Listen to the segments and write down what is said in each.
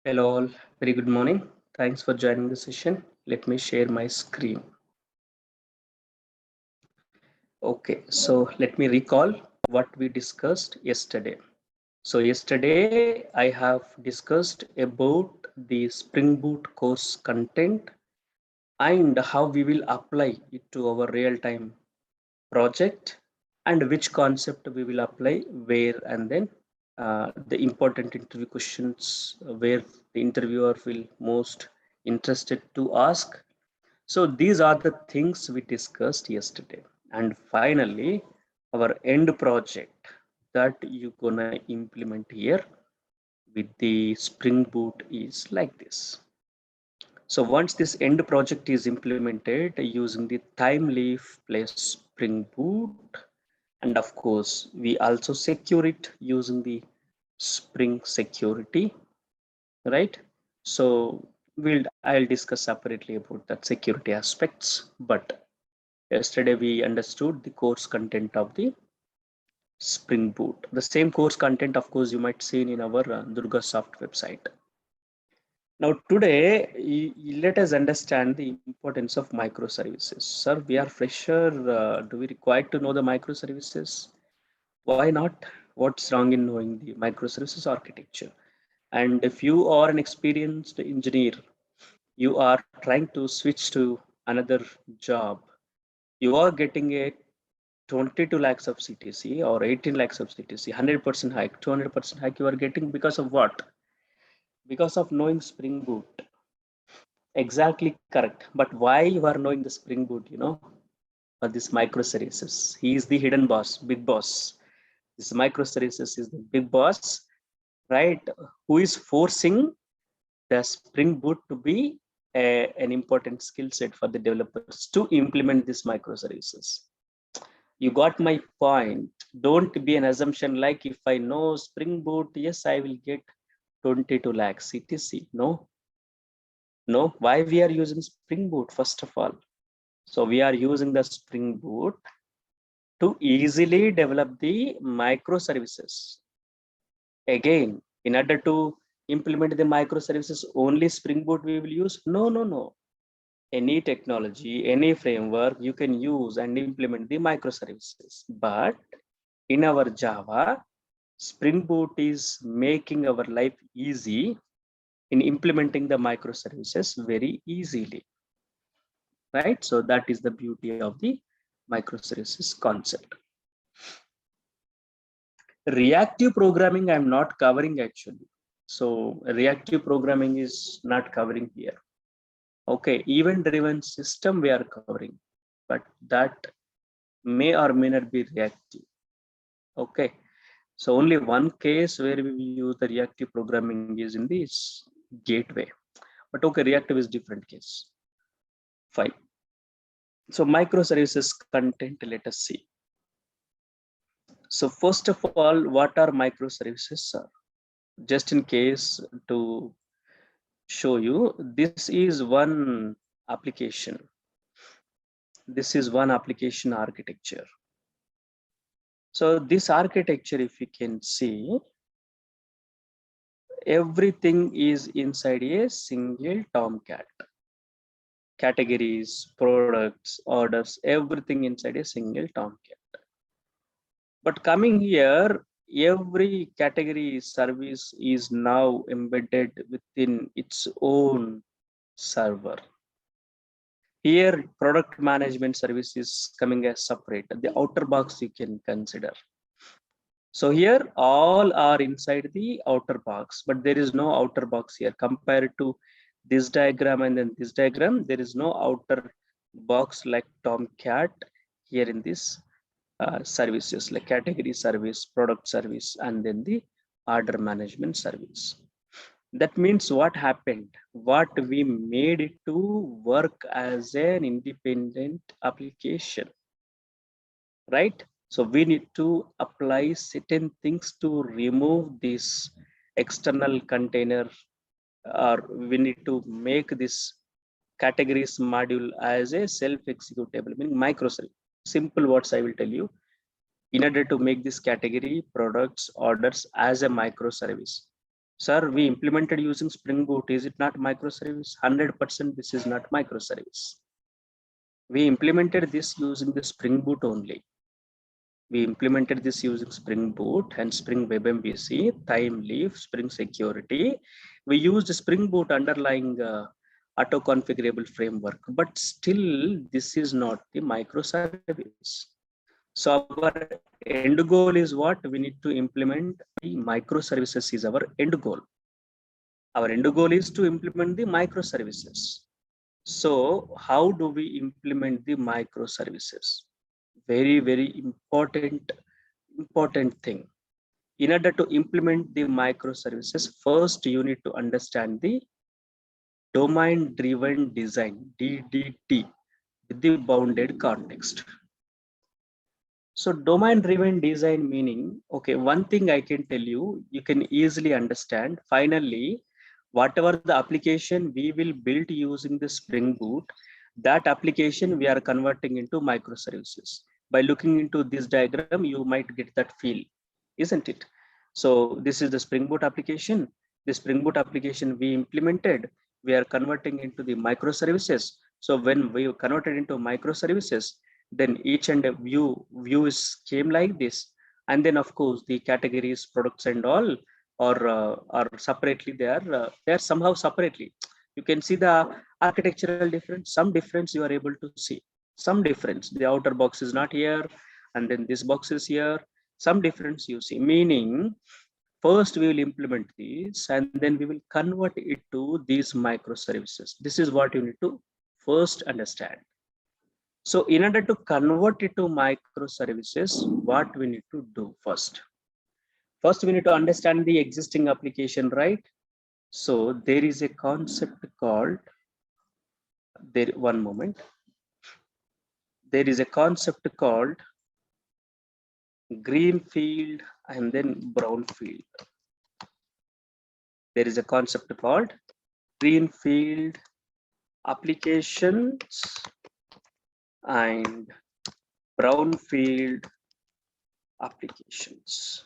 Hello all, very good morning. Thanks for joining the session. Let me share my screen. Okay, so let me recall what we discussed yesterday. So yesterday I have discussed about the Spring Boot course content and how we will apply it to our real-time project and which concept we will apply where, and then the important interview questions where the interviewer will most interested to ask. So these are the things we discussed yesterday. And finally, our end project that you're gonna implement here with the Spring Boot is like this. So once this end project is implemented using the time leaf plus Spring Boot, and of course, we also secure it using the Spring Security, right? So I'll discuss separately about that security aspects, but yesterday we understood the course content of the Spring Boot. The same course content, of course, you might see in our DURGASOFT website. Now today, let us understand the importance of microservices. Sir, we are fresher. Do we require to know the microservices? Why not? What's wrong in knowing the microservices architecture? And if you are an experienced engineer, you are trying to switch to another job, you are getting a 22 lakhs of CTC or 18 lakhs of CTC, 100% hike, 200% hike you are getting because of what? Because of knowing Spring Boot. Exactly correct. But why you are knowing the Spring Boot, for this microservices? He is the hidden boss, big boss. This microservices is the big boss, right? Who is forcing the Spring Boot to be an important skill set for the developers to implement these microservices. You got my point. Don't be an assumption like if I know Spring Boot, yes, I will get 22 lakhs CTC. No, why we are using Spring Boot first of all? So we are using the Spring Boot to easily develop the microservices. Again, in order to implement the microservices, only Spring Boot we will use? No. Any technology, any framework you can use and implement the microservices. But in our Java, Spring Boot is making our life easy in implementing the microservices very easily, right? So that is the beauty of the microservices concept. Reactive programming I'm not covering actually. So reactive programming is not covering here. Okay, event driven system we are covering, but that may or may not be reactive. Okay, so only one case where we use the reactive programming is in this gateway, but okay, reactive is different case. Fine. So microservices content, let us see. So first of all, what are microservices, sir? Just in case to show you, this is one application. This is one application architecture. So this architecture, if you can see, everything is inside a single Tomcat. Categories, products, orders, everything inside a single Tomcat. But coming here, every category service is now embedded within its own server. Here, product management service is coming as separate. The outer box you can consider. So here, all are inside the outer box, but there is no outer box here compared to this diagram and then this diagram. There is no outer box like Tomcat here in this services like category service, product service, and then the order management service. That means what happened? What we made it to work as an independent application, right? So we need to apply certain things to remove this external container, or we need to make this categories module as a self-executable, meaning microservice. Simple words I will tell you. In order to make this category, products, orders as a microservice, Sir, we implemented using Spring Boot. Is it not microservice? 100% this is not microservice. We implemented this using the Spring Boot only. We implemented this using Spring Boot and Spring Web MVC, Time Leaf, Spring Security. We used Spring Boot underlying auto configurable framework, but still this is not the microservice. So our end goal is what? We need to implement the microservices is our end goal. Our end goal is to implement the microservices. So how do we implement the microservices? Very, very important thing. In order to implement the microservices, first you need to understand the domain driven design, DDD, with the bounded context. So domain driven design meaning, okay, one thing I can tell you, you can easily understand. Finally, whatever the application we will build using the Spring Boot, that application we are converting into microservices. By looking into this diagram, you might get that feel, isn't it? So this is the Spring Boot application. The Spring Boot application we implemented, we are converting into the microservices. So when we converted into microservices, then each and a views came like this, and then of course the categories, products and all are separately, they are somehow separately. You can see the architectural difference, some difference you are able to see, some difference. The outer box is not here, and then this box is here, some difference you see, meaning first we will implement these and then we will convert it to these microservices. This is what you need to first understand. So in order to convert it to microservices, what we need to do first? First, we need to understand the existing application, right? So there is a concept called, one moment. There is a concept called greenfield and then brownfield. There is a concept called greenfield applications and brownfield applications.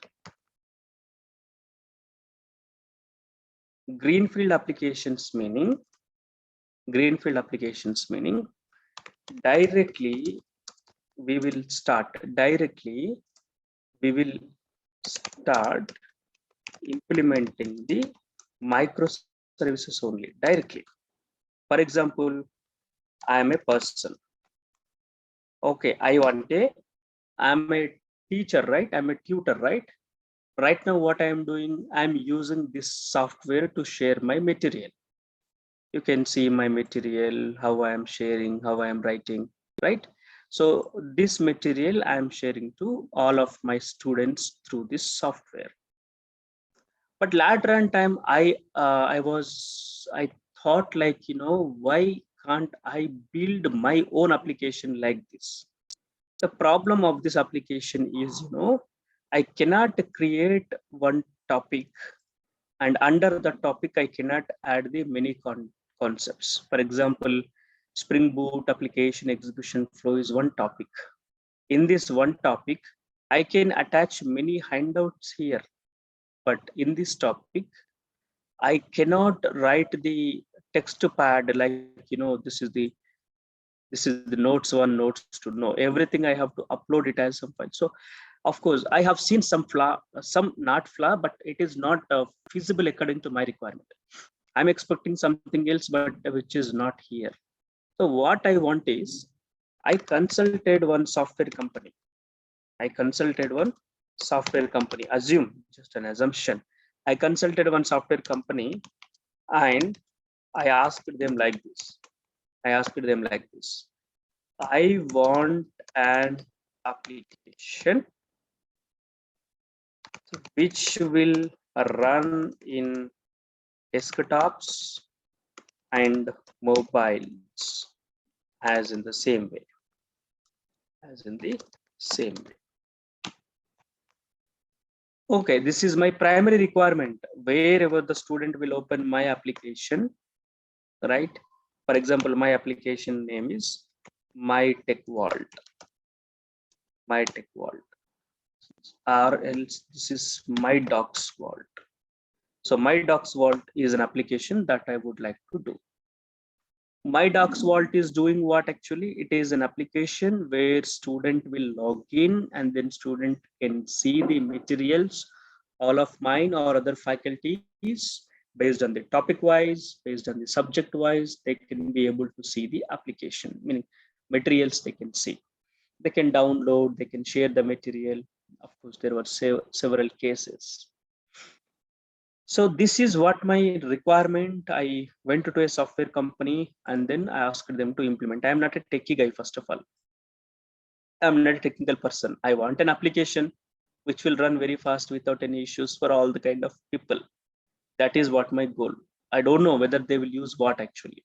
Greenfield applications meaning directly we will start implementing the microservices only directly. For example, I am a person. Okay, I'm a teacher, right? I'm a tutor, right? Right now, what I am doing, I'm using this software to share my material. You can see my material, how I am sharing, how I am writing, right? So this material I am sharing to all of my students through this software. But later on time, I thought like, why can't I build my own application like this? The problem of this application is, I cannot create one topic, and under the topic I cannot add the many concepts. For example, Spring Boot application execution flow is one topic. In this one topic, I can attach many handouts here, but in this topic, I cannot write the text pad like, this is the notes one, notes two. No, everything I have to upload it as some file. So of course, I have seen some flaw, some not flaw, but it is not feasible according to my requirement. I'm expecting something else, but which is not here. So what I want is, I consulted one software company. Assume, just an assumption. I consulted one software company and I asked them like this. I want an application which will run in desktops and mobiles as in the same way. Okay, this is my primary requirement. Wherever the student will open my application, right? For example, my application name is My Tech World, or else this is My Docs World. So my docs vault is an application that I would like to do. My docs vault is doing what actually? It is an application where student will log in and then student can see the materials, all of mine or other faculties, based on the topic wise, based on the subject wise, they can be able to see the application, meaning materials they can see. They can download, they can share the material. Of course, there were several cases. So this is what my requirement. I went to a software company and then I asked them to implement. I am not a techie guy, first of all. I'm not a technical person. I want an application which will run very fast without any issues for all the kind of people. That is what my goal. I don't know whether they will use what actually.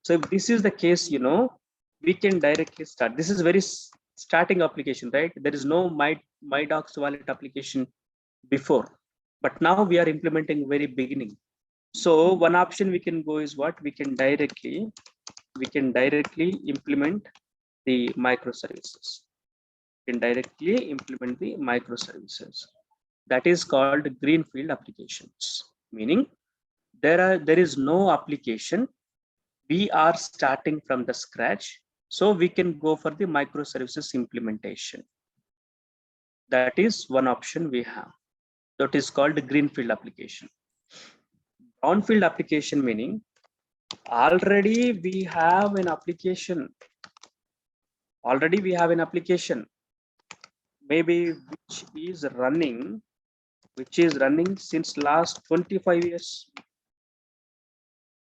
So if this is the case, we can directly start. This is very starting application, right? There is no my docs wallet application before, but now we are implementing very beginning. So one option we can go is what? We can directly implement the microservices. We can directly implement the microservices. That is called greenfield applications, meaning there is no application. We are starting from the scratch, so we can go for the microservices implementation. That is one option we have. That is called greenfield application. Brownfield application meaning already we have an application. Maybe which is running since last 25 years,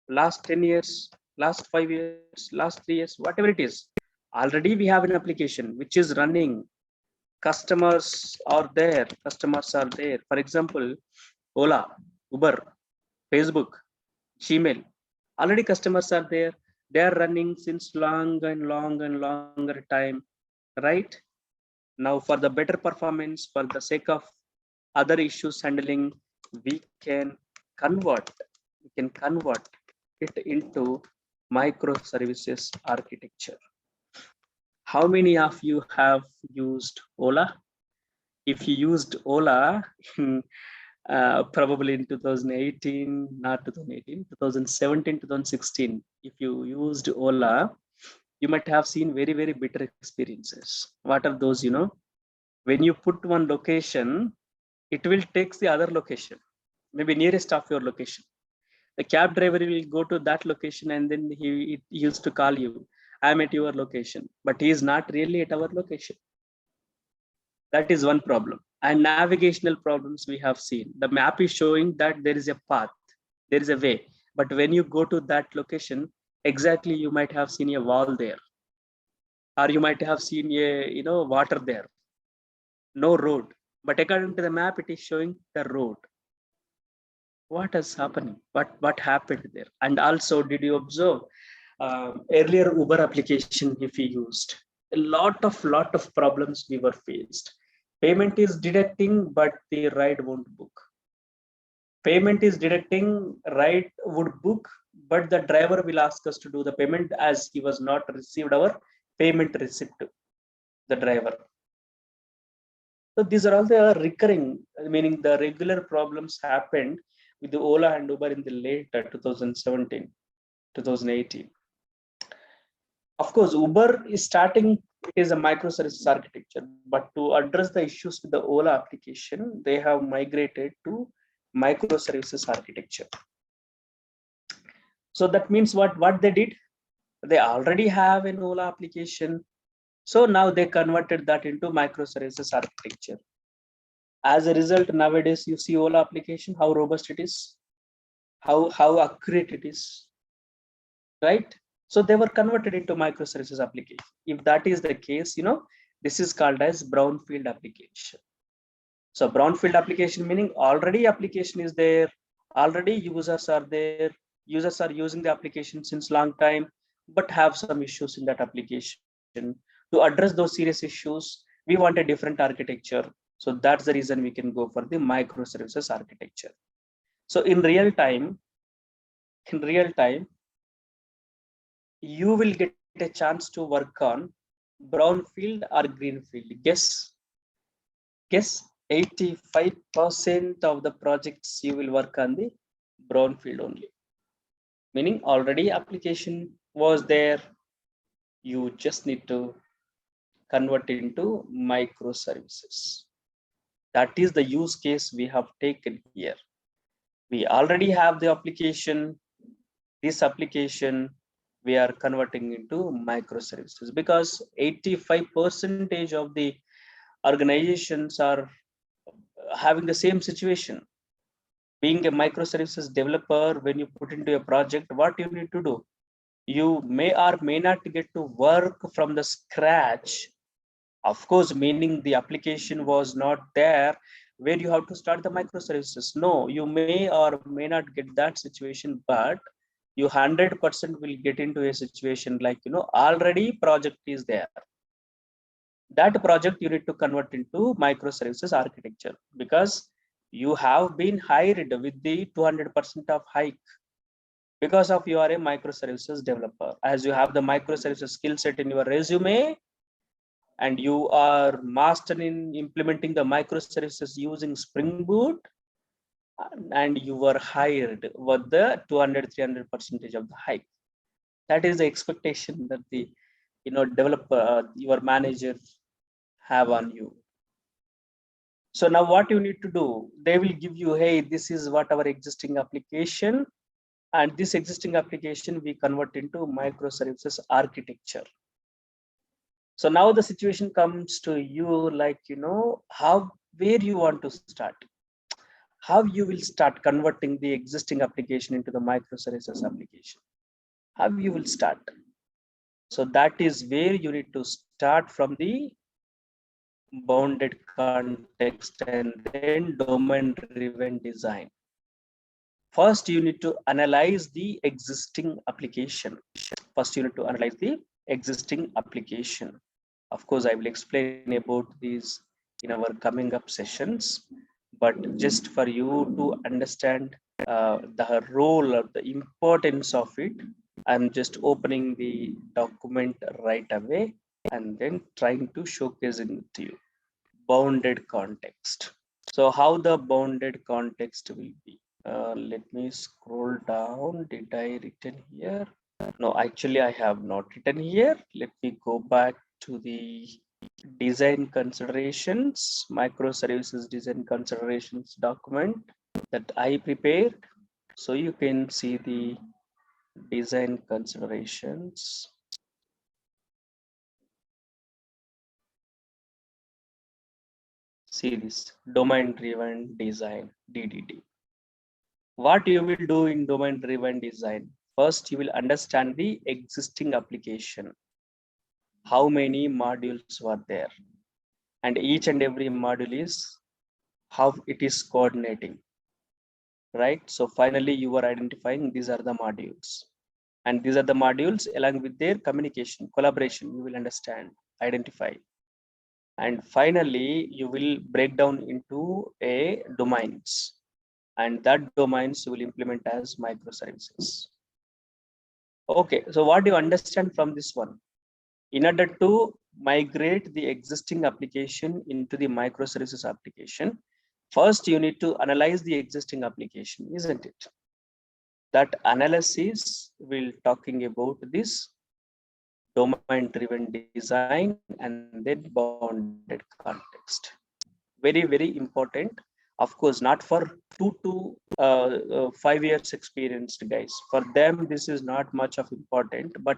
last 10 years, last 5 years, last 3 years, whatever it is. Already we have an application which is running. Customers are there. For example, Ola, Uber, Facebook, Gmail. Already customers are there. They are running since longer time, right? Now for the better performance, for the sake of other issues handling, we can convert it into microservices architecture. How many of you have used Ola? If you used Ola, probably in 2018, not 2018, 2017, 2016, if you used Ola, you might have seen very, very bitter experiences. What are those? When you put one location, it will take the other location, maybe nearest of your location. The cab driver will go to that location and then he used to call you. I'm at your location, but he is not really at our location. That is one problem. And navigational problems we have seen. The map is showing that there is a path, there is a way. But when you go to that location, exactly you might have seen a wall there. Or you might have seen a water there. No road. But according to the map, it is showing the road. What is happening? What happened there? And also, did you observe earlier Uber application if we used? A lot of problems we were faced. Payment is deducting, but the ride won't book. Payment is deducting, ride would book, but the driver will ask us to do the payment as he was not received our payment receipt, the driver. So these are all the recurring, meaning the regular problems happened with the Ola and Uber in the late 2017, 2018. Of course, Uber is starting, it is a microservices architecture, but to address the issues with the Ola application, they have migrated to microservices architecture. So that means what they did, they already have an Ola application. So now they converted that into microservices architecture. As a result, nowadays you see Ola application, how robust it is, how accurate it is, right? So they were converted into microservices application. If that is the case, this is called as brownfield application. So brownfield application meaning already application is there, already users are there, users are using the application since long time, but have some issues in that application. To address those serious issues, we want a different architecture. So that's the reason we can go for the microservices architecture. So in real time, you will get a chance to work on brownfield or greenfield. Guess. 85% of the projects you will work on the brownfield only, meaning already application was there. You just need to convert into microservices. That is the use case we have taken here. We already have the application. This application we are converting into microservices because 85% of the organizations are having the same situation. Being a microservices developer, when you put into a project, what you need to do? You may or may not get to work from the scratch. Of course, meaning the application was not there where you have to start the microservices. No, you may or may not get that situation, but you 100% will get into a situation like, already project is there. That project you need to convert into microservices architecture because you have been hired with the 200% of hike because of you are a microservices developer. As you have the microservices skill set in your resume and you are master in implementing the microservices using Spring Boot, and you were hired with the 200-300% of the hike. That is the expectation that the developer, your manager have on you. So now what you need to do, they will give you, hey, this is what our existing application, and this existing application we convert into microservices architecture. So now the situation comes to you like, where you want to start, how you will start converting the existing application into the microservices application, how you will start. So that is where you need to start from the bounded context and then domain driven design. First, you need to analyze the existing application. First, you need to analyze the existing application. Of course, I will explain about these in our coming up sessions, but just for you to understand the role or the importance of it, I'm just opening the document right away and then trying to showcase it to you. Bounded context. So how the bounded context will be? Let me scroll down. Did I written here? No, actually I have not written here. Let me go back to the design considerations, microservices design considerations document that I prepared. So you can see the design considerations. See this domain driven design, DDD. What you will do in domain driven design? First, you will understand the existing application. How many modules were there? And each and every module is how it is coordinating, right? So finally, you are identifying these are the modules. And these are the modules along with their communication, collaboration, you will understand, identify. And finally, you will break down into a domains. And that domains you will implement as microservices. Okay, so what do you understand from this one? In order to migrate the existing application into the microservices application, first you need to analyze the existing application, isn't it? That analysis will talking about this domain driven design and then bounded context. Very, very important. Of course, not for 2 to 5 years experienced guys. For them, this is not much of important, but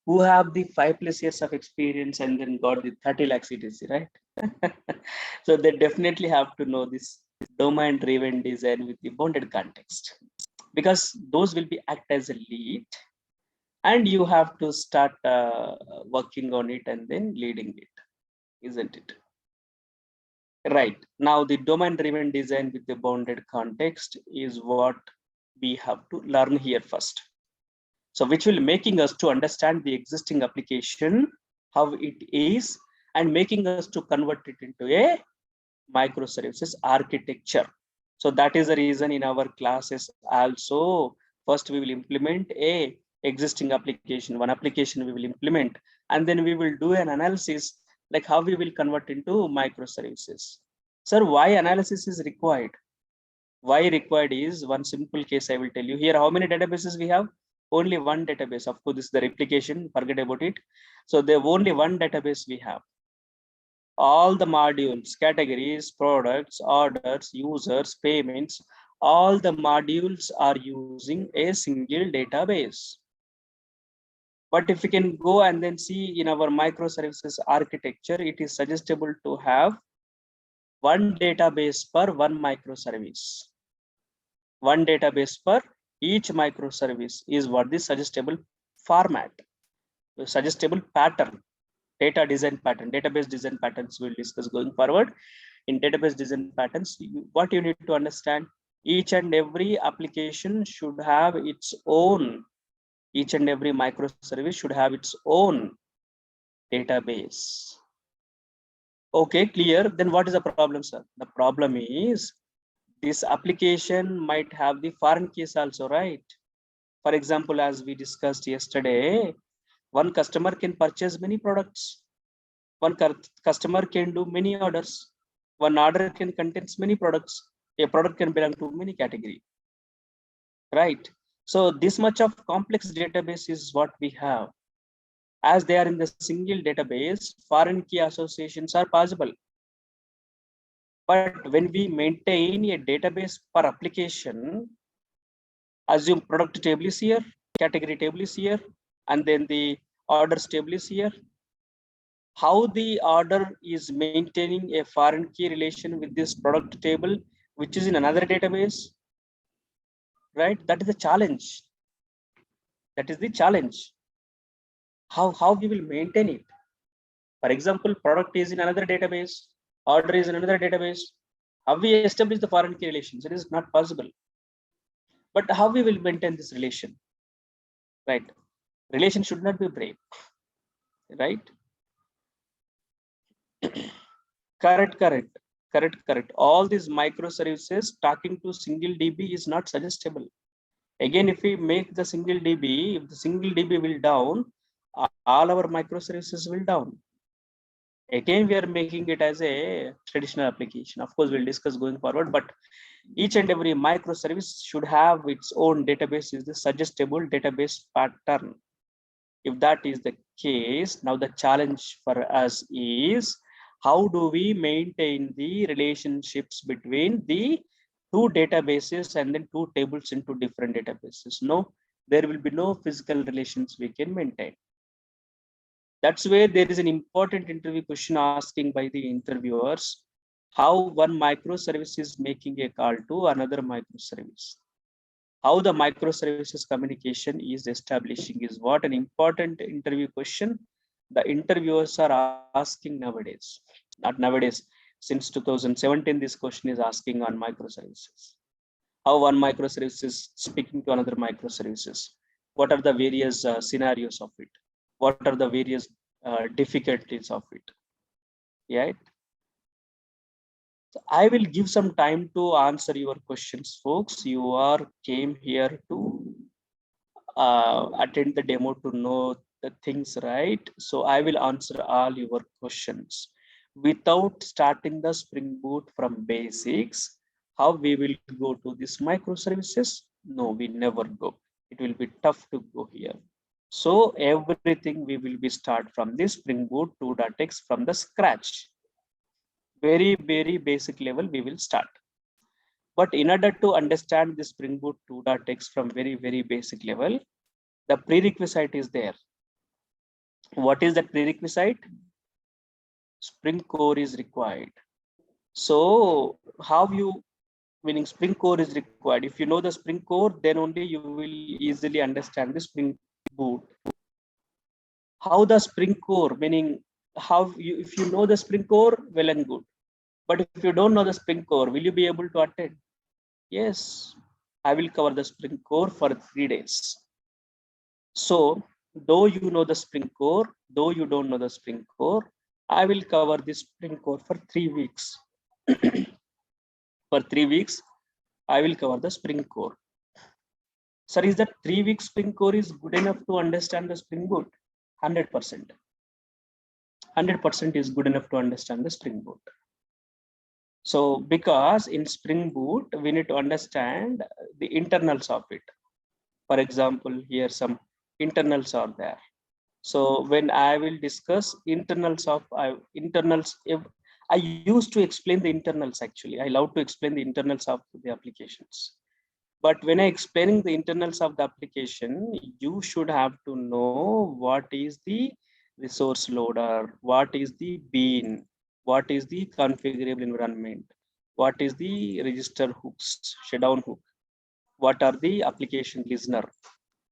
who have the 5+ years of experience and then got the 30 lakhs CTC, right? So they definitely have to know this domain driven design with the bounded context, because those will be act as a lead and you have to start working on it and then leading it, isn't it? Right. Now the domain driven design with the bounded context is what we have to learn here first. So which will making us to understand the existing application, how it is, and making us to convert it into a microservices architecture. So that is the reason in our classes also, first we will implement a existing application, one application we will implement, and then we will do an analysis like how we will convert into microservices. Sir, why analysis is required? Why required is one simple case I will tell you. Here, how many databases we have? Only one database. Of course, this is the replication, forget about it. So there only one database we have. All the modules, categories, products, orders, users, payments, all the modules are using a single database. But if we can go and then see in our microservices architecture, it is suggestible to have one database per one microservice. One database per each microservice is what the suggestible format, the suggestible pattern, data design pattern, database design patterns we'll discuss going forward. In database design patterns, what you need to understand, each and every application should have its own, each and every microservice should have its own database. Okay, clear. Then what is the problem, sir? The problem is this application might have the foreign keys also, right? For example, as we discussed yesterday, one customer can purchase many products. One customer can do many orders. One order can contain many products. A product can belong to many category, right? So this much of complex database is what we have. As they are in the single database, foreign key associations are possible. But when we maintain a database per application, assume product table is here, category table is here, and then the orders table is here. How the order is maintaining a foreign key relation with this product table, which is in another database, right? That is the challenge. That is the challenge. How we will maintain it? For example, product is in another database, order is in another database. How we establish the foreign key relations? It is not possible. But how we will maintain this relation, right? Relation should not be break, right? Correct. All these microservices talking to single DB is not suggestible. Again, if we make the single DB, if the single DB will down, all our microservices will down. Again, we are making it as a traditional application. Of course, we'll discuss going forward, but each and every microservice should have its own database, is the suggestible database pattern. If that is the case, now the challenge for us is how do we maintain the relationships between the two databases and then two tables into different databases? No, there will be no physical relations we can maintain. That's where there is an important interview question asking by the interviewers, how one microservice is making a call to another microservice. How the microservices communication is establishing is what an important interview question the interviewers are asking nowadays. Not nowadays, since 2017, this question is asking on microservices. How one microservice is speaking to another microservices. What are the various scenarios of it? What are the various difficulties of it? Right? So I will give some time to answer your questions, folks. You are came here to attend the demo to know the things, right? So I will answer all your questions without starting the Spring Boot from basics. How we will go to this microservices? No, we never go. It will be tough to go here. So everything we will be start from this Spring Boot 2.x from the scratch. Very basic level we will start. But in order to understand this Spring Boot 2.x from very basic level, the prerequisite is there. What is that prerequisite? Spring core is required. So how you, meaning Spring core is required. If you know the Spring core, then only you will easily understand the Spring Boot. How the Spring core, meaning how you, if you know the Spring core, well and good. But if you don't know the Spring core, will you be able to attend? Yes, I will cover the Spring core for 3 days. So though you know the Spring core, though you don't know the Spring core, I will cover this Spring core for 3 weeks. For 3 weeks, I will cover the Spring core. Sir, is that 3 weeks Spring core is good enough to understand the Spring Boot? 100%. 100% is good enough to understand the Spring Boot. So because in Spring Boot, we need to understand the internals of it. For example, here some internals are there. So when I will discuss internals of internals, I used to explain the internals actually. I love to explain the internals of the applications. But when I explaining the internals of the application, you should have to know what is the resource loader, what is the bean, what is the configurable environment, what is the register hooks, shutdown hook, what are the application listener,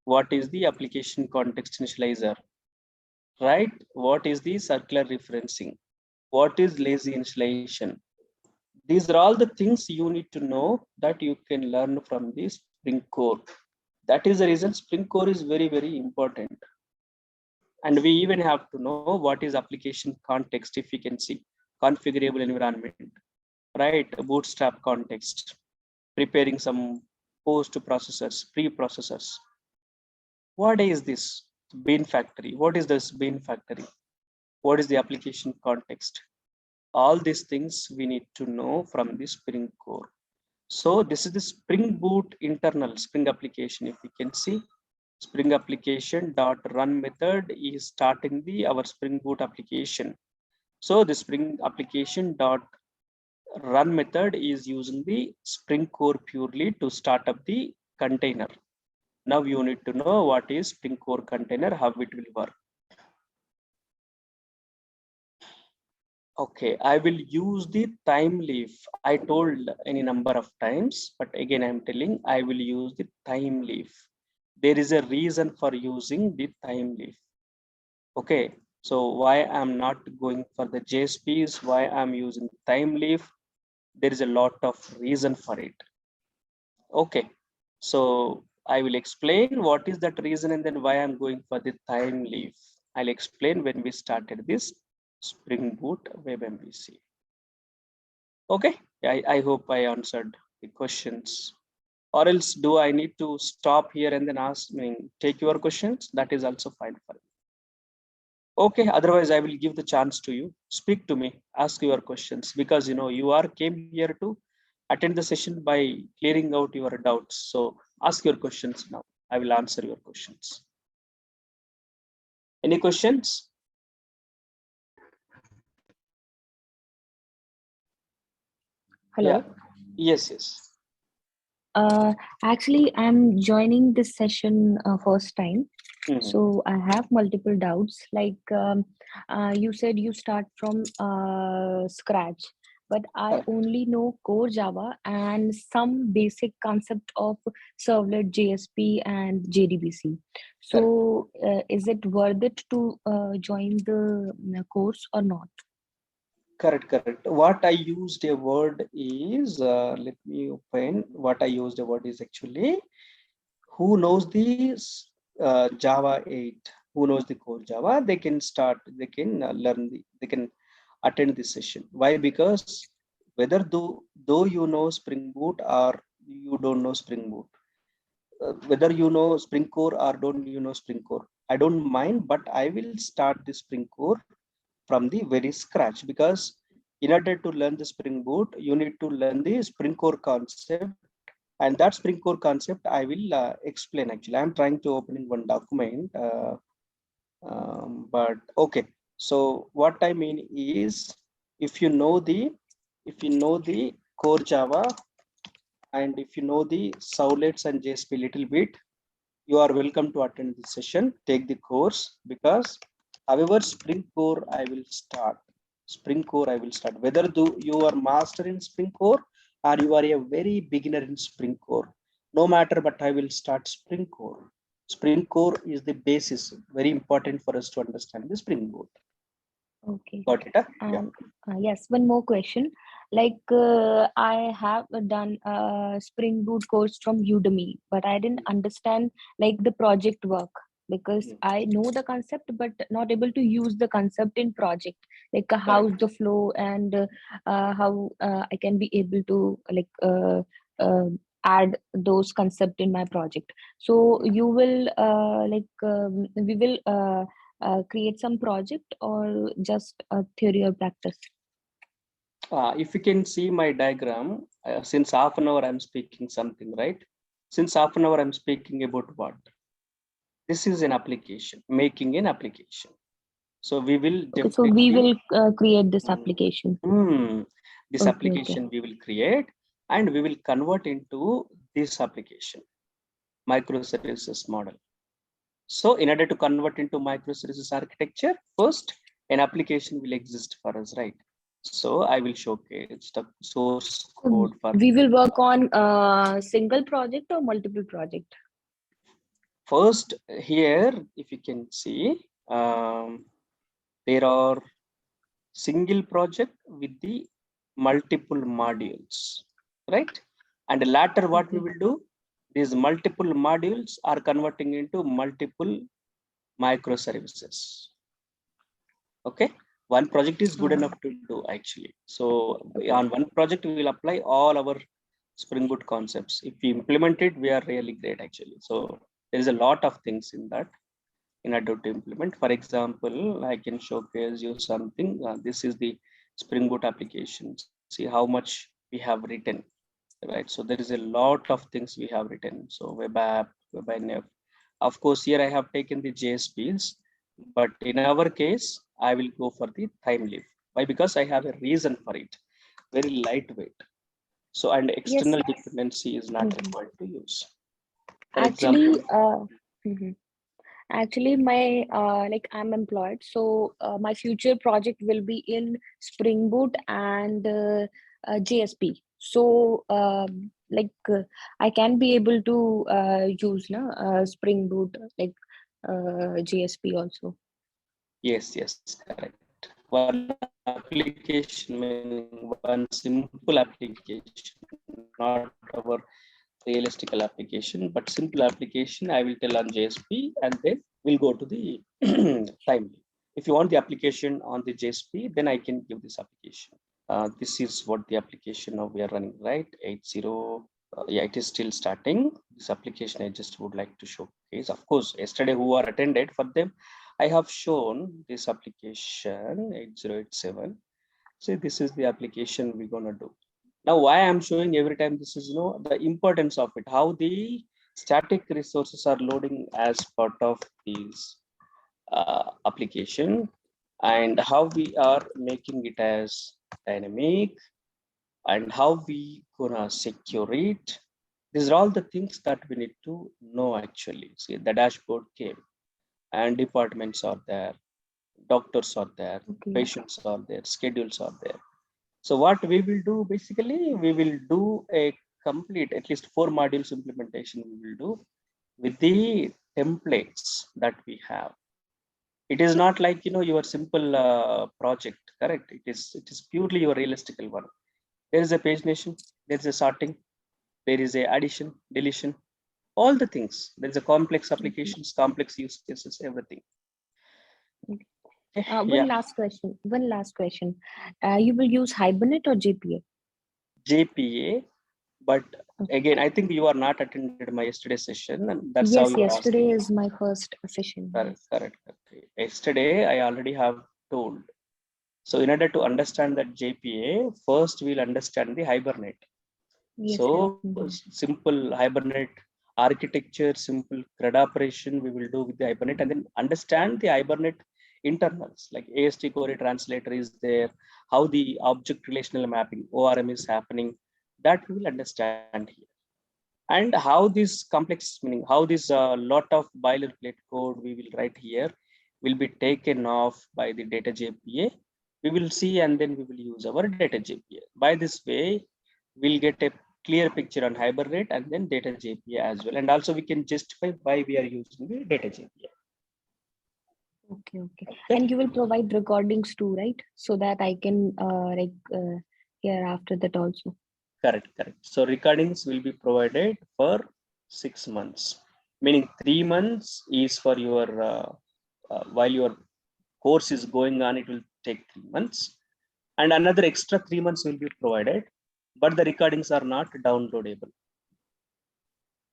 what is the application context initializer, right? What is the circular referencing? What is lazy initialization? These are all the things you need to know that you can learn from the Spring Core. That is the reason Spring Core is very, very important. And we even have to know what is application context, if you can see, configurable environment, right? Bootstrap context, preparing some post processors, pre-processors. What is this bean factory? What is this bean factory? What is the application context? All these things we need to know from the Spring Core. So this is the Spring Boot internal Spring application. If you can see, Spring application dot run method is starting the our Spring Boot application. So the Spring application dot run method is using the Spring Core purely to start up the container. Now you need to know what is Spring Core container, how it will work. Okay, I will use the time leaf. I told any number of times, but again, I'm telling I will use the time leaf. There is a reason for using the time leaf. Okay, so why I'm not going for the JSPs, why I'm using time leaf, there is a lot of reason for it. Okay, so I will explain what is that reason and then why I'm going for the time leaf. I'll explain when we started this Spring Boot WebMVC. Okay, I hope I answered the questions. Or else do I need to stop here and then ask me, take your questions? That is also fine for me. Okay, otherwise I will give the chance to you. Speak to me, ask your questions, because you know you are came here to attend the session by clearing out your doubts. So ask your questions now. I will answer your questions. Any questions? Hello. Yeah. Yes. Actually, I'm joining this session first time. So I have multiple doubts. Like you said, you start from scratch, but I only know CoreJava and some basic concept of Servlet, JSP, and Jdbc. So is it worth it to join the course or not? Correct. What I used a word is, let me open. What I used a word is actually, who knows the Java 8, who knows the core Java, they can start, they can they can attend this session. Why? Because whether though you know Spring Boot or you don't know Spring Boot, whether you know Spring Core or don't you know Spring Core, I don't mind, but I will start the Spring Core from the very scratch, because in order to learn the Spring Boot, you need to learn the Spring Core concept, and that Spring Core concept I will explain. Actually, I'm trying to open in one document, but okay. So what I mean is, if you know the core Java, and if you know the Servlets and JSP little bit, you are welcome to attend this session, take the course, because however Spring Core I will start. Spring Core I will start. Whether you are master in Spring Core or you are a very beginner in Spring Core, no matter, but I will start Spring Core. Spring Core is the basis, very important for us to understand the Spring Boot. Okay. Got it? Yeah. Yes, one more question. Like I have done a Spring Boot course from Udemy, but I didn't understand like the project work, because I know the concept but not able to use the concept in project, like how's the flow and how I can be able to like add those concept in my project. So you will we will create some project or just a theory or practice? If you can see my diagram, since half an hour I'm speaking something, right? Since half an hour I'm speaking about what? This is an application, making an application. So we will Okay, so we definitely, will create this application. this Okay, okay. application we will create and we will convert into this application, microservices model. So in order to convert into microservices architecture, first an application will exist for us, right? So I will showcase the source code for We will work on a single project or multiple project. first here. If you can see, there are single project with the multiple modules, right? And later what we Okay. will do, these multiple modules are converting into multiple microservices. Okay, one project is good enough to do actually. So Okay. on one project we will apply all our Spring Boot concepts. If we implement it, we are really great actually. So there is a lot of things in that in order to implement. For example, I can showcase you something. This is the Spring Boot application. See how much we have written, right? So there is a lot of things we have written. So web app, web INF. Of course, here I have taken the JSPs, but in our case, I will go for the time live. Why? Because I have a reason for it. Very lightweight. So and Yes. external dependency is not Mhm. required to use. For Actually, example, mhm. Actually, my like I'm employed, so my future project will be in Spring Boot and JSP. So I can be able to use Spring Boot like JSP also. yes, correct. One application, meaning one simple application, not our realistical application, but simple application. I will tell on JSP and then we'll go to the time. If you want the application on the JSP, then I can give this application. This is what the application now we are running, right? 80. Yeah, it is still starting. This application I just would like to showcase. Of course, yesterday who are attended for them, I have shown this application 8087. See, this is the application we're gonna do. Now, why I'm showing every time this is the importance of it, how the static resources are loading as part of these application and how we are making it as dynamic and how we gonna secure it. These are all the things that we need to know actually. See, the dashboard came and departments are there, doctors are there, Okay. patients are there, schedules are there. So what we will do basically, we will do a complete at least 4 modules implementation we will do with the templates that we have. It is not like your simple project, correct? It is purely your realistical one. There is a pagination, there is a sorting, there is a addition, deletion, all the things. There is a complex Okay. applications, complex use cases, everything. Okay. Okay, One yeah. last question. One last question. You will use Hibernate or JPA? JPA, but Okay. again, I think you are not attended my yesterday session, and that's how Yes, you are asking. yesterday is my first session. Correct, Yes. correct. Okay. Yesterday, I already have told. So in order to understand that JPA, first we'll understand the Hibernate. Yes, yes. So simple Hibernate architecture, simple CRUD operation we will do with the Hibernate, and then understand the Hibernate internals like AST query translator is there, how the object relational mapping ORM is happening. That we will understand here, and how this complex, meaning how this lot of boilerplate code we will write here will be taken off by the data JPA. We will see, and then we will use our data JPA. By this way, we'll get a clear picture on Hibernate and then data JPA as well. And also we can justify why we are using the data JPA. Okay, okay. Okay. And you will provide recordings too, right? So that I can hear after that also. Correct, correct. So recordings will be provided for 6 months, meaning 3 months is for your while your course is going on, it will take 3 months, and another extra 3 months will be provided, but the recordings are not downloadable.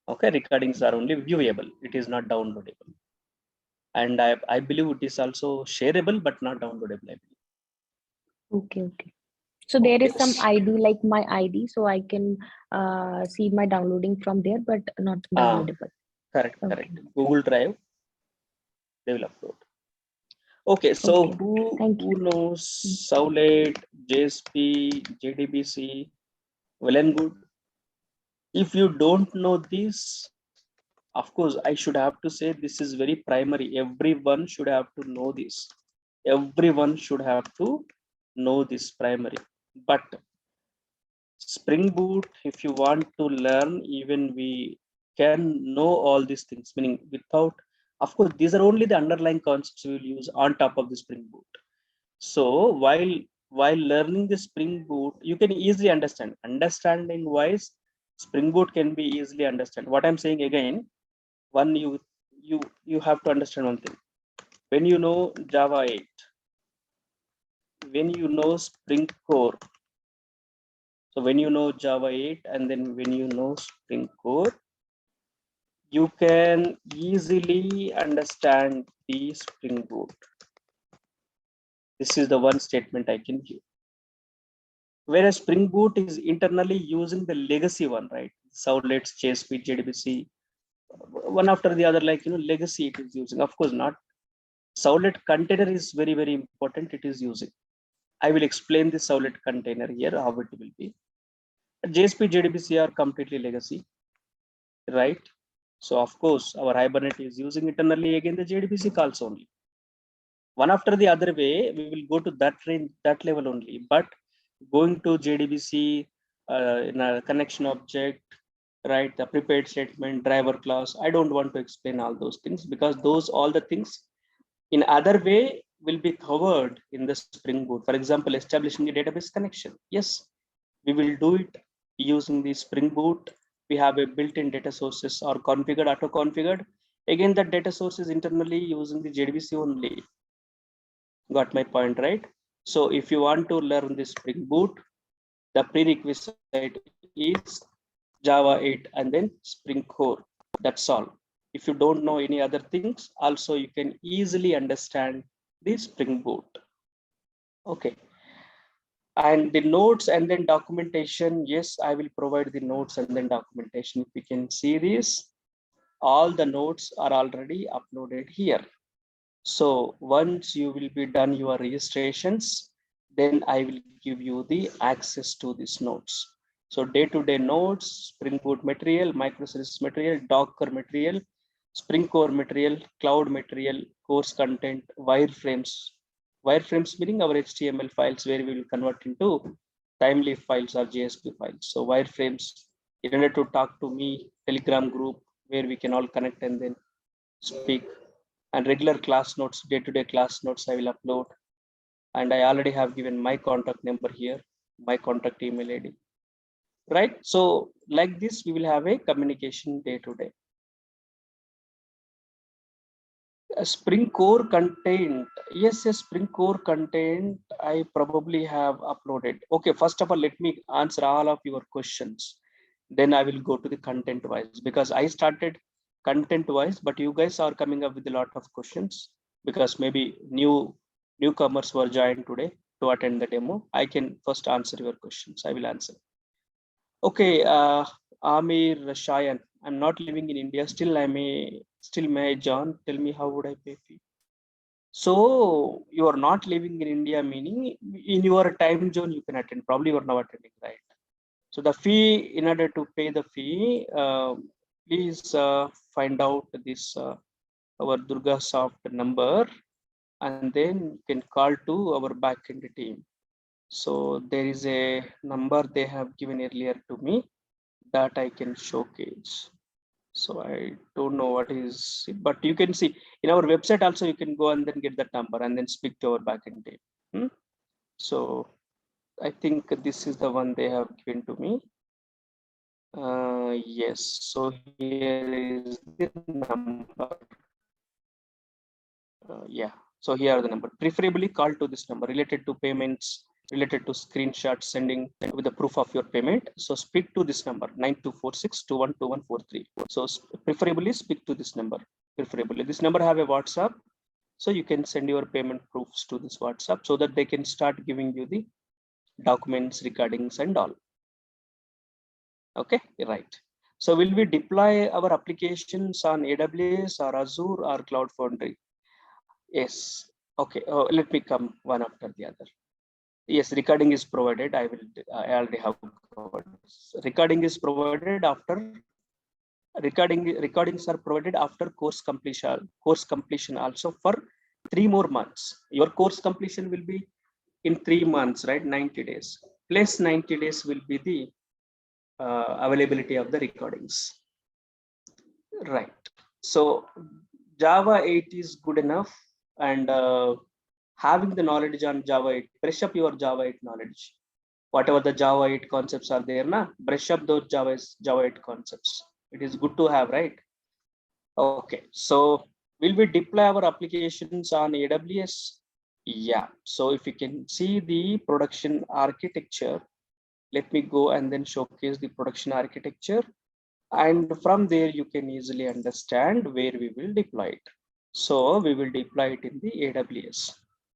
Okay, recordings are only viewable, it is not downloadable, and I believe it is also shareable but not downloadable, I believe. Okay, okay. So there Okay. is some ID like my ID, so I can see my downloading from there, but not Ah, downloadable. correct, Okay. correct. Google Drive, they will upload. Okay, so Okay. who Thank you. knows Mm. Servlet, JSP, Jdbc? Well and good. If you don't know this, of course, I should have to say this is very primary. Everyone should have to know this. Everyone should have to know this primary. But Spring Boot, if you want to learn, even we can know all these things, meaning without, of course, these are only the underlying concepts we will use on top of the Spring Boot. So while learning the Spring Boot, you can easily understand. Understanding wise, Spring Boot can be easily understand. What I'm saying again, one you have to understand one thing. When you know Java 8, when you know Spring Core, so when you know Java 8 and then when you know Spring Core, you can easily understand the Spring Boot. This is the one statement I can give. Whereas Spring Boot is internally using the legacy one, right? Servlets, JSP, Jdbc, one after the other, like legacy it is using. Of course, not Servlet container is very, very important. It is using. I will explain the Servlet container here, how it will be. JSP, Jdbc are completely legacy, right? So of course, our Hibernate is using internally again the Jdbc calls only. One after the other way, we will go to that range, that level only. But going to Jdbc in a connection object, right? The prepared statement, driver class. I don't want to explain all those things because those all the things in other way will be covered in the Spring Boot. For example, establishing the database connection. Yes, we will do it using the Spring Boot. We have a built-in data sources or configured, auto-configured. Again, that data source is internally using the JDBC only. Got my point, right? So if you want to learn the Spring Boot, the prerequisite is Java 8 and then Spring Core. That's all. If you don't know any other things, also you can easily understand the Spring Boot. Okay. And the notes and then documentation. Yes, I will provide the notes and then documentation. If you can see this, all the notes are already uploaded here. So once you will be done your registrations, then I will give you the access to these notes. So day-to-day notes, Spring Boot material, microservices material, Docker material, Spring Core material, cloud material, course content, wireframes. Wireframes meaning our HTML files where we will convert into timely files or JSP files. So wireframes, in order to talk to me, Telegram group where we can all connect and then speak, and regular class notes, day-to-day class notes I will upload. And I already have given my contact number here, my contact email ID, right? So like this, we will have a communication day-to-day. Spring Core content, yes, Spring Core content I probably have uploaded. Okay, first of all, let me answer all of your questions. Then I will go to the content wise because I started content wise, but you guys are coming up with a lot of questions because maybe newcomers were joined today to attend the demo. I can first answer your questions. I will answer. Okay, Amir Shayan, I'm not living in India. Still, may John tell me how would I pay fee? So you are not living in India, meaning in your time zone you can attend. Probably you are now attending, right? So the fee, in order to pay the fee, please find out this our DURGASOFT number, and then you can call to our backend team. So there is a number they have given earlier to me that I can showcase. So I don't know what is it, but you can see in our website also you can go and then get that number and then speak to our backend team. So I think this is the one they have given to me. Yes, so here is the number. Yeah, so here are the number. Preferably call to this number related to payments, related to screenshot sending with the proof of your payment. So speak to this number 9246212143. So preferably speak to this number. Preferably this number have a WhatsApp, so you can send your payment proofs to this WhatsApp so that they can start giving you the documents, recordings, and all. Okay, right. So will we deploy our applications on AWS or Azure or Cloud Foundry? Yes. Okay. Let me come one after the other. Yes, recording is provided. I already have covered. Recording is provided after recordings are provided after course completion also for 3 more months. Your course completion will be in 3 months, right? 90 days plus 90 days will be the availability of the recordings, right? So Java 8 is good enough, and having the knowledge on Java 8, brush up your Java 8 knowledge. Whatever the Java 8 concepts are there, brush up those Java 8 concepts. It is good to have, right? Okay, so will we deploy our applications on AWS? Yeah, so if you can see the production architecture, let me go and then showcase the production architecture. And from there, you can easily understand where we will deploy it. So we will deploy it in the AWS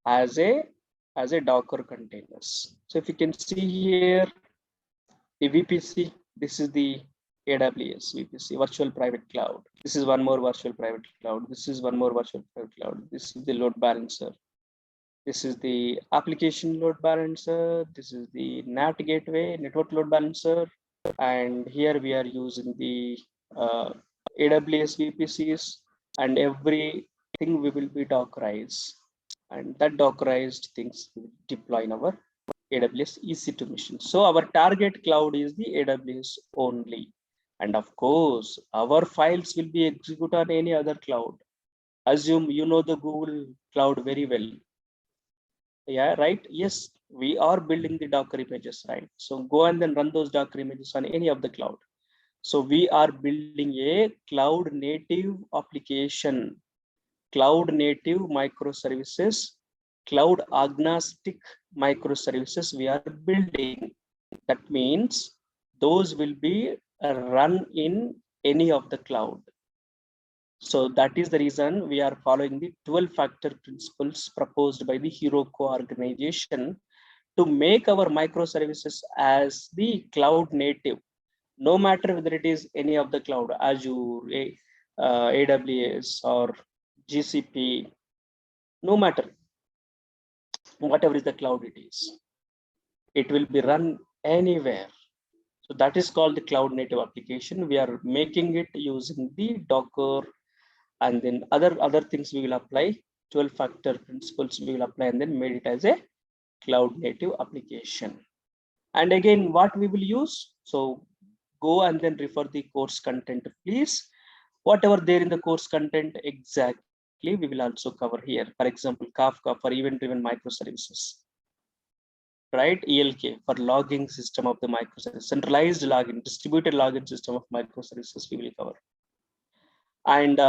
as a Docker containers. So if you can see here, the VPC, this is the AWS VPC, virtual private cloud. This is one more virtual private cloud. This is one more virtual private cloud. This is the load balancer. This is the application load balancer. This is the NAT gateway, network load balancer. And here we are using the AWS VPCs, and everything we will be Dockerized. And that Dockerized things will deploy in our AWS EC2 machine. So our target cloud is the AWS only. And of course, our files will be executed on any other cloud. Assume you know the Google cloud very well. Yeah, right. Yes, we are building the Docker images, right? So go and then run those Docker images on any of the cloud. So we are building a cloud native application, cloud native microservices, cloud agnostic microservices we are building. That means those will be run in any of the cloud. So that is the reason we are following the 12-factor principles proposed by the Heroku organization to make our microservices as the cloud native, no matter whether it is any of the cloud, Azure, AWS, or GCP, no matter whatever is the cloud it is, it will be run anywhere. So that is called the cloud native application. We are making it using the Docker, and then other things we will apply, 12-factor principles we will apply, and then made it as a cloud native application. And again, what we will use, so go and then refer the course content, please. Whatever there in the course content exactly, we will also cover here. For example, Kafka for event-driven microservices, right? ELK for logging system of the microservice, centralized login, distributed login system of microservices we will cover. And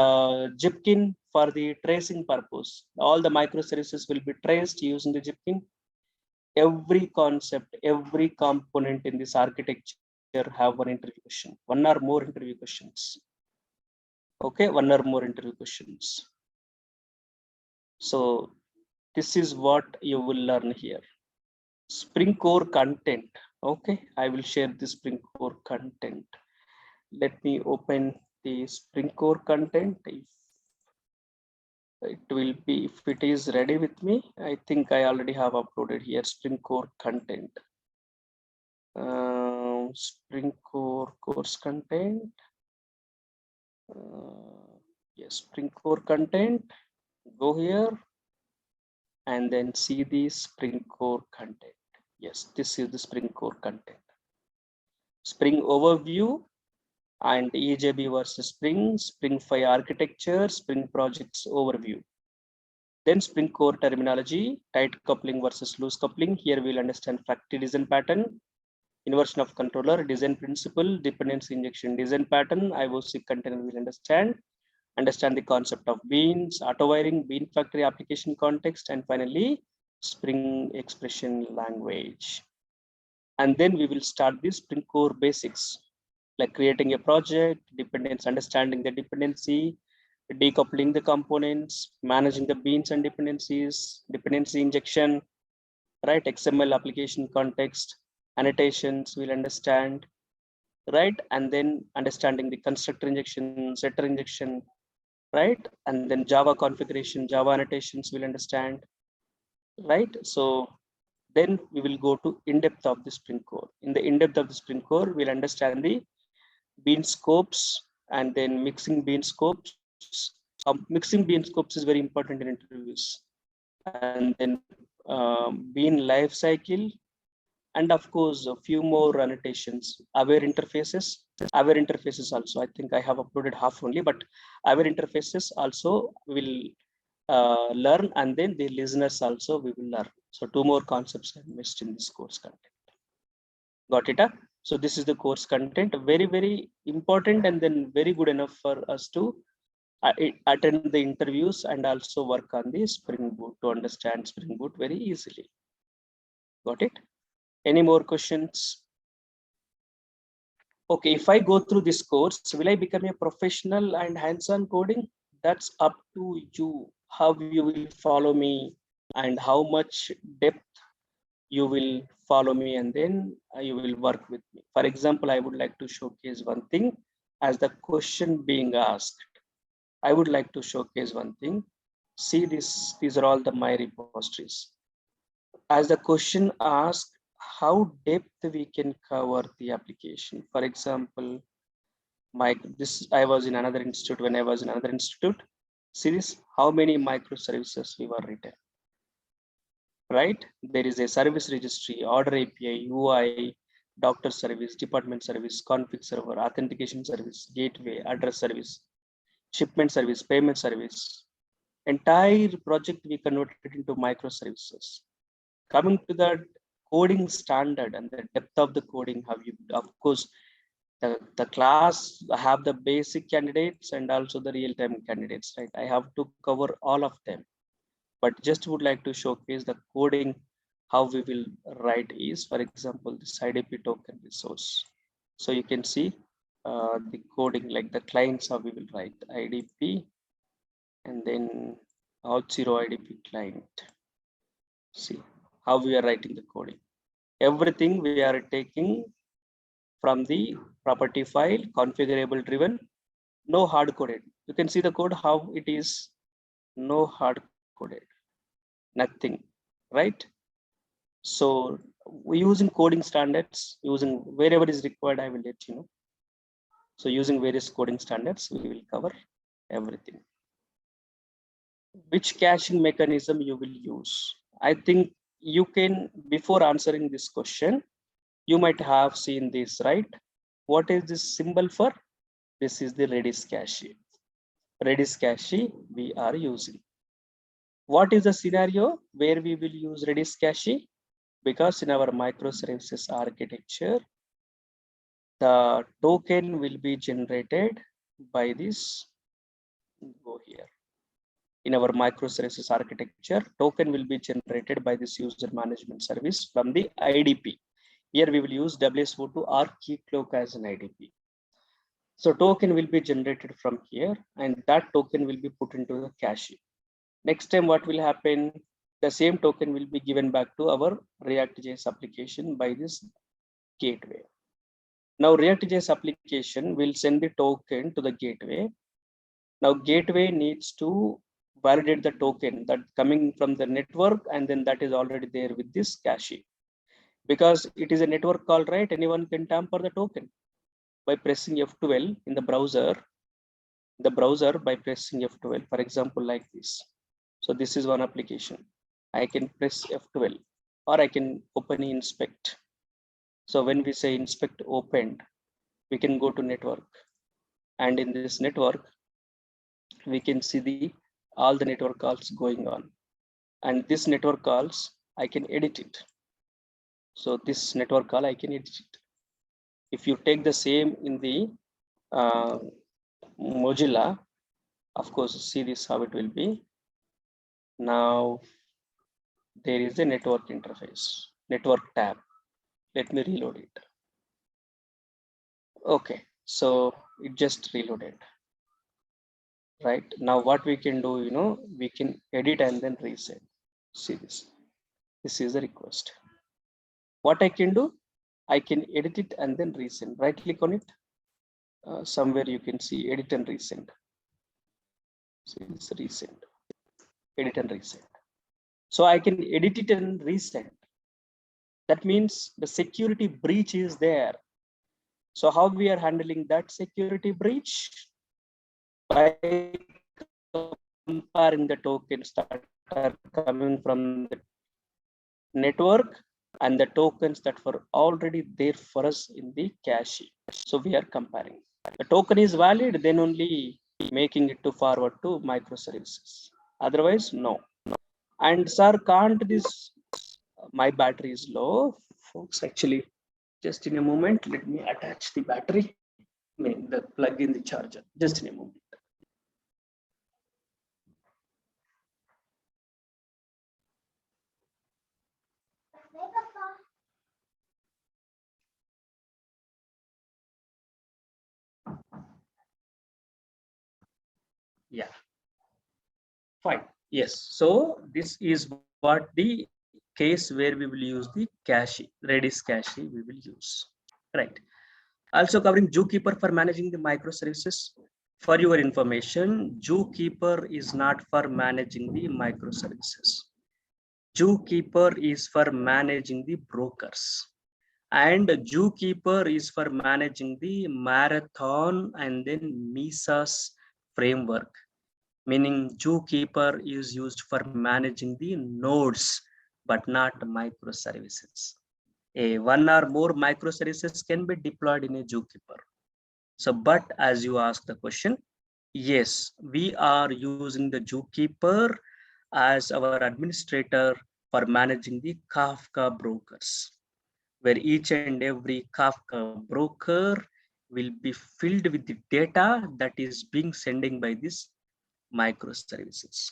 Jipkin for the tracing purpose. All the microservices will be traced using the Jipkin. Every concept, every component in this architecture have one interview question, one or more interview questions. Okay, one or more interview questions. So this is what you will learn here. Spring Core content. Okay, I will share the Spring Core content. Let me open the Spring Core content. If it will be, if it is ready with me, I think I already have uploaded here Spring Core content. Spring Core course content. Yes, Spring Core content. Go here and then see the Spring Core content. Yes, this is the Spring Core content. Spring overview and EJB versus Spring, Spring 5 architecture, Spring projects overview. Then Spring Core terminology, tight coupling versus loose coupling. Here we'll understand factory design pattern, inversion of controller, design principle, dependency injection design pattern, IOC container will understand the concept of beans, auto wiring, bean factory application context, and finally Spring expression language. And then we will start the Spring Core basics, like creating a project, dependence, understanding the dependency, decoupling the components, managing the beans and dependencies, dependency injection, right? XML application context, annotations we'll understand, right? And then understanding the constructor injection, setter injection, right? And then Java configuration, Java annotations we'll understand, right? So then we will go to in-depth of the Spring Core. In the in-depth of the Spring Core, we'll understand the bean scopes and then mixing bean scopes. Mixing bean scopes is very important in interviews. And then bean life cycle, and of course a few more annotations, aware interfaces also. I think I have uploaded half only, but aware interfaces also will learn, and then the listeners also we will learn. So two more concepts I missed in this course content. Got it? Huh? So this is the course content, very, very important, and then very good enough for us to attend the interviews and also work on the Spring Boot to understand Spring Boot very easily. Got it? Any more questions? Okay, if I go through this course, will I become a professional and hands-on coding? That's up to you, how you will follow me and how much depth you will follow me, and then you will work with me. For example, I would like to showcase one thing as the question being asked. I would like to showcase one thing. See this, these are all the my repositories. As the question asks, how depth we can cover the application. For example, I was in another institute. When I was in another institute, see this, how many microservices we were written, right? There is a service registry, order API, UI, doctor service, department service, config server, authentication service, gateway, address service, shipment service, payment service. Entire project we converted into microservices. Coming to the coding standard and the depth of the coding, have you, of course, the class have the basic candidates and also the real-time candidates, right? I have to cover all of them, but just would like to showcase the coding, how we will write is, for example, this IDP token resource. So you can see the coding, like the clients, how we will write IDP and then Auth0 IDP client. See how we are writing the coding. Everything we are taking from the property file, configurable driven, no hard coded. You can see the code how it is, no hard coded, nothing, right? So we're using coding standards, using wherever is required, I will let you know. So using various coding standards, we will cover everything. Which caching mechanism you will use? I think you can, before answering this question, you might have seen this, right? What is this symbol for? This is the Redis Cache. Redis Cache we are using. What is the scenario where we will use Redis Cache? Because in our microservices architecture, the token will be generated by this. Go here. In our microservices architecture, token will be generated by this user management service from the IDP. Here we will use WSO2 or Keycloak as an IDP. So token will be generated from here, and that token will be put into the cache. Next time, what will happen? The same token will be given back to our React.js application by this gateway. Now React.js application will send the token to the gateway. Now gateway needs to validate the token that coming from the network, and then that is already there with this cache. Because it is a network call, right? Anyone can tamper the token by pressing F12 in the browser. By pressing F12, for example, like this. So this is one application. I can press F12, or I can open inspect. So when we say inspect opened, we can go to network, and in this network, we can see all the network calls going on. And this network calls, I can edit it. So this network call, I can edit it. If you take the same in the Mozilla, of course, see this how it will be. Now there is a network interface, network tab. Let me reload it. Okay, so it just reloaded. Right now, what we can do, we can edit and then reset. See this. This is the request. What I can do, I can edit it and then resend. Right click on it. Somewhere you can see edit and resend. See this resend. Edit and resend. So I can edit it and resend. That means the security breach is there. So how we are handling that security breach? By comparing the tokens that are coming from the network and the tokens that were already there for us in the cache. So we are comparing. The token is valid, then only making it to forward to microservices. Otherwise, no. And sir, can't this, my battery is low, folks. Actually, just in a moment, let me attach the battery, I mean the plug in the charger, just in a moment. Yeah, fine. Yes, so this is what the case where we will use the cache, Redis cache we will use, right? Also covering Zookeeper for managing the microservices. For your information, Zookeeper is not for managing the microservices. Zookeeper is for managing the brokers. And Zookeeper is for managing the Marathon and then Misa's framework. Meaning Zookeeper is used for managing the nodes, but not microservices. One or more microservices can be deployed in a Zookeeper. So, but as you ask the question, yes, we are using the Zookeeper as our administrator for managing the Kafka brokers, where each and every Kafka broker will be filled with the data that is being sending by this microservices.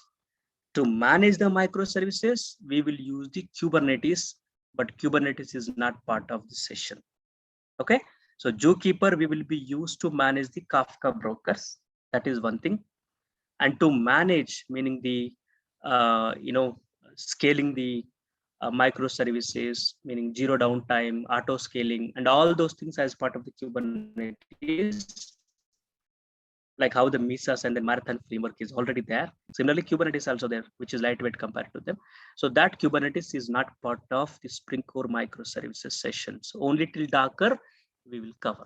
To manage the microservices, we will use the Kubernetes, but Kubernetes is not part of the session. Okay, so Zookeeper we will be used to manage the Kafka brokers. That is one thing, and to manage, meaning the scaling the microservices, meaning zero downtime, auto scaling, and all those things as part of the Kubernetes, like how the Misas and the Marathon framework is already there. Similarly, Kubernetes also there, which is lightweight compared to them. So that Kubernetes is not part of the Spring Core microservices sessions. Only till Docker we will cover.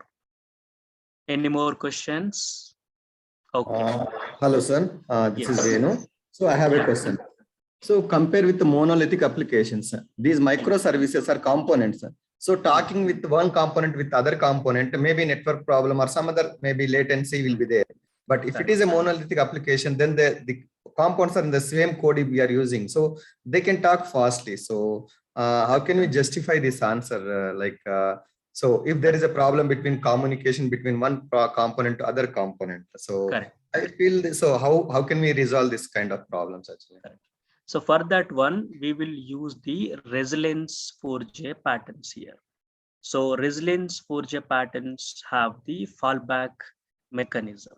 Any more questions? Okay. Hello, sir. This is Yes. Venu. So I have a question. So compare with the monolithic applications, these microservices are components. So talking with one component with other component, maybe network problem or some other maybe latency will be there. But if it is a monolithic application, then the components are in the same code we are using. So they can talk fastly. So how can we justify this answer? So if there is a problem between communication between one component to other component. So correct. I feel this, so how can we resolve this kind of problems actually? Correct. So for that one, we will use the resilience 4J patterns here. So resilience 4J patterns have the fallback mechanism.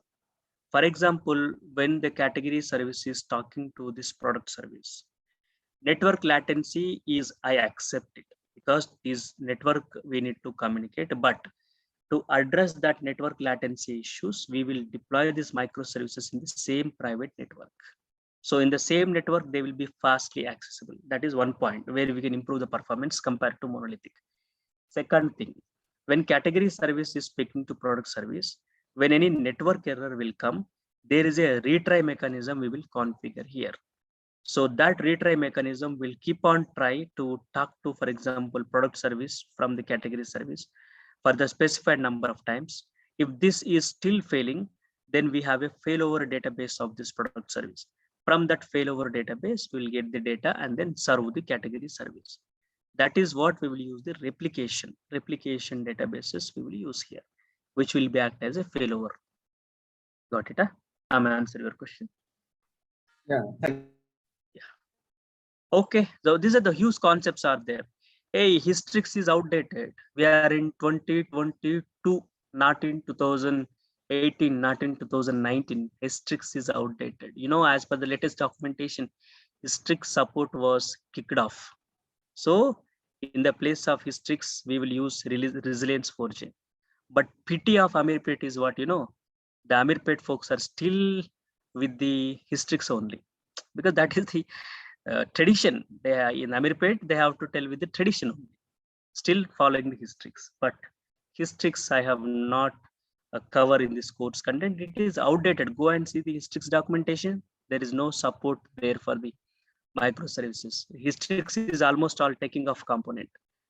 For example, when the category service is talking to this product service, network latency is I accept it because this network we need to communicate, but to address that network latency issues, we will deploy these microservices in the same private network. So in the same network, they will be fastly accessible. That is one point where we can improve the performance compared to monolithic. Second thing, when category service is speaking to product service, when any network error will come, there is a retry mechanism we will configure here. So that retry mechanism will keep on try to talk to, for example, product service from the category service for the specified number of times. If this is still failing, then we have a failover database of this product service. From that failover database, we'll get the data and then serve the category service. That is what we will use the replication databases we will use here, which will be act as a failover. Got it? Huh? I'm answering your question. Yeah. Okay, so these are the huge concepts are there. Hey, Hystrix is outdated. We are in 2022, not in 2018, not in 2019. Hystrix is outdated. You know, as per the latest documentation, Hystrix support was kicked off. So in the place of Hystrix, we will use Resilience 4J. But pity of Amirpet is what, the Amirpet folks are still with the Hystrix only, because that is the tradition. They are in Amirpet, they have to tell with the tradition only, still following the Hystrix. But Hystrix I have not cover in this course content. It is outdated. Go and see the Hystrix documentation. There is no support there for the microservices. Hystrix is almost all taking off component.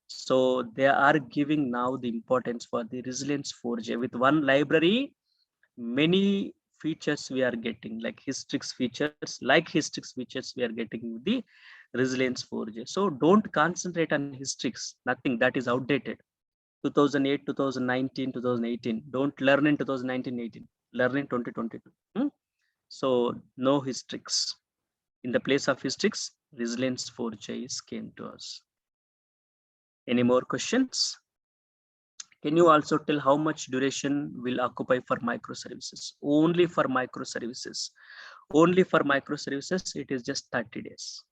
So they are giving now the importance for the Resilience 4J. With one library, many features we are getting, like Hystrix features, we are getting with the Resilience 4J. So don't concentrate on Hystrix, nothing, that is outdated. 2008, 2019, 2018. Don't learn in 2019-18. Learn in 2022. So no Hystrix. In the place of Hystrix, Resilience 4J came to us. Any more questions? Can you also tell how much duration will occupy for microservices? Only for microservices. Only for microservices, it is just 30 days.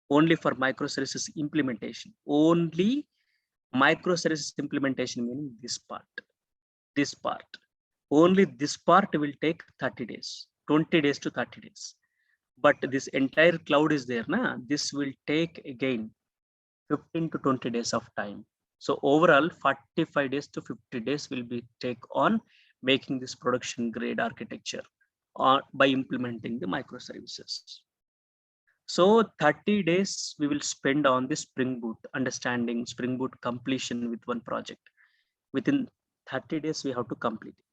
Only for microservices implementation. Only microservices implementation, meaning this part. Only this part will take 30 days, 20 days to 30 days. But this entire cloud is there, this will take again 15 to 20 days of time. So overall 45 days to 50 days will be take on making this production grade architecture by implementing the microservices. So 30 days we will spend on the Spring Boot, understanding Spring Boot completion with one project. Within 30 days we have to complete it.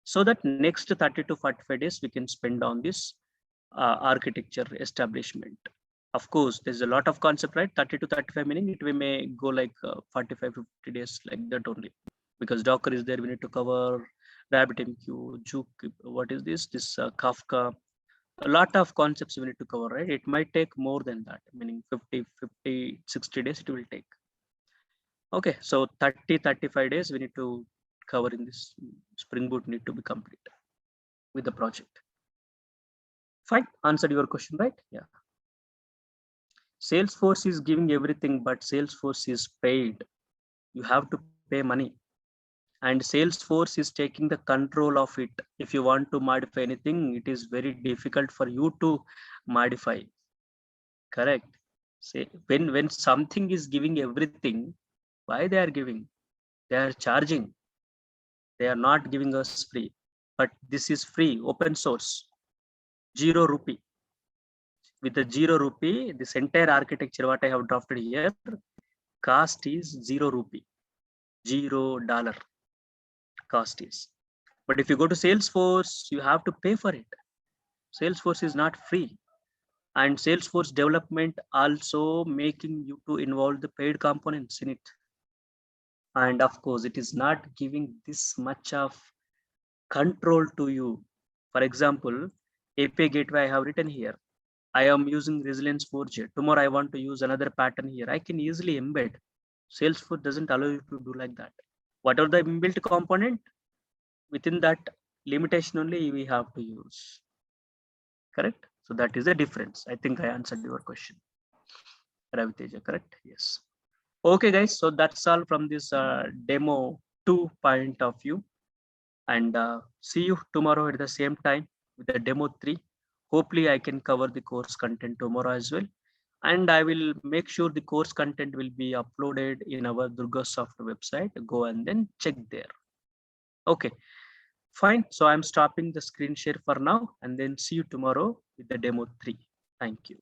So that next 30 to 45 days we can spend on this architecture establishment. Of course, there's a lot of concept, right? 30 to 35 meaning it we may go like 45, 50 days like that only. Because Docker is there, we need to cover RabbitMQ, Zookeeper, what is this? This Kafka. A lot of concepts we need to cover, right? It might take more than that, meaning 50, 60 days it will take. Okay, so 30, 35 days we need to cover in this Spring Boot need to be complete with the project. Fine, answered your question, right? Yeah. Salesforce is giving everything, but Salesforce is paid. You have to pay money. And Salesforce is taking the control of it. If you want to modify anything, it is very difficult for you to modify. Correct. Say when something is giving everything, why they are giving? They are charging. They are not giving us free. But this is free, open source, 0 rupee. With the 0 rupee, this entire architecture what I have drafted here, cost is 0 rupee, $0 cost is. But if you go to Salesforce, you have to pay for it. Salesforce is not free. And Salesforce development also making you to involve the paid components in it. And of course, it is not giving this much of control to you. For example, API gateway I have written here. I am using Resilience 4J. Tomorrow I want to use another pattern here. I can easily embed. Salesforce doesn't allow you to do like that. Whatever the inbuilt component, within that limitation only we have to use. Correct? So that is the difference. I think I answered your question. Raviteja, correct? Yes. Okay, guys. So that's all from this demo 2 point of view. And see you tomorrow at the same time with the demo 3. Hopefully I can cover the course content tomorrow as well. And I will make sure the course content will be uploaded in our DURGASOFT website. Go and then check there. Okay, fine. So I'm stopping the screen share for now and then see you tomorrow with the demo 3. Thank you.